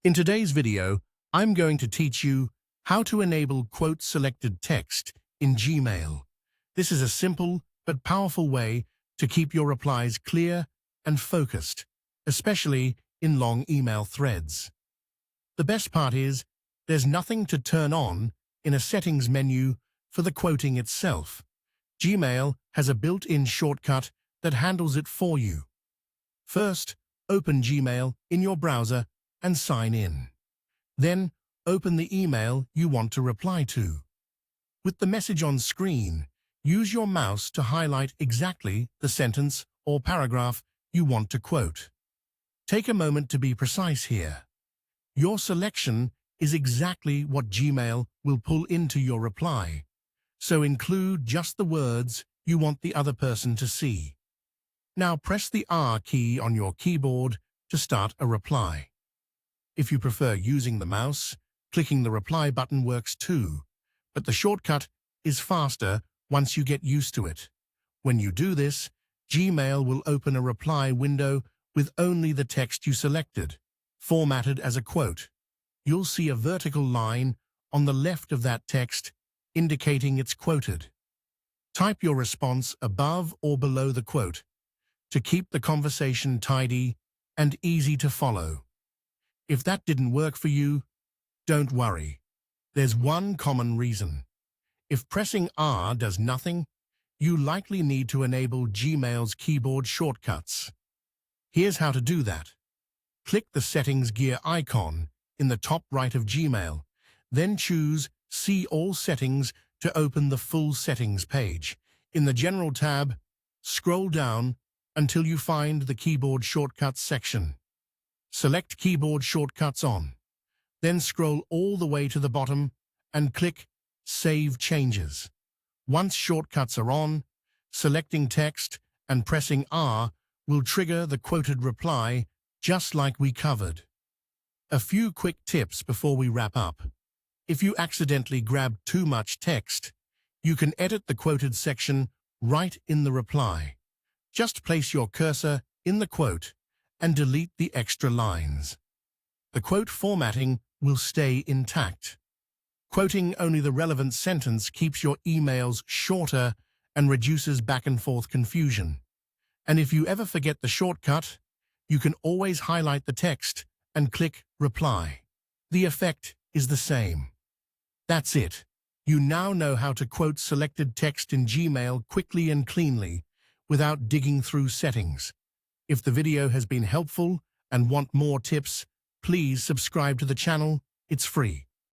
In today's video, I'm going to teach you how to enable quote selected text in Gmail. This is a simple but powerful way to keep your replies clear and focused, especially in long email threads. The best part is, there's nothing to turn on in a settings menu for the quoting itself. Gmail has a built-in shortcut that handles it for you. First, open Gmail in your browser and sign in. Then, open the email you want to reply to. With the message on screen, use your mouse to highlight exactly the sentence or paragraph you want to quote. Take a moment to be precise here. Your selection is exactly what Gmail will pull into your reply, so include just the words you want the other person to see. Now press the R key on your keyboard to start a reply. If you prefer using the mouse, clicking the reply button works too, but the shortcut is faster once you get used to it. When you do this, Gmail will open a reply window with only the text you selected, formatted as a quote. You'll see a vertical line on the left of that text indicating it's quoted. Type your response above or below the quote to keep the conversation tidy and easy to follow. If that didn't work for you, don't worry. There's one common reason. If pressing R does nothing, you likely need to enable Gmail's keyboard shortcuts. Here's how to do that. Click the settings gear icon in the top right of Gmail, then choose See All Settings to open the full settings page. In the General tab, scroll down until you find the Keyboard Shortcuts section. Select Keyboard Shortcuts on. Then scroll all the way to the bottom and click Save Changes. Once shortcuts are on, selecting text and pressing R will trigger the quoted reply just like we covered. A few quick tips before we wrap up. If you accidentally grab too much text, you can edit the quoted section right in the reply. Just place your cursor in the quote and delete the extra lines. The quote formatting will stay intact. Quoting only the relevant sentence keeps your emails shorter and reduces back-and-forth confusion. And if you ever forget the shortcut, you can always highlight the text and click Reply. The effect is the same. That's it. You now know how to quote selected text in Gmail quickly and cleanly, without digging through settings. If the video has been helpful and want more tips, please subscribe to the channel. It's free.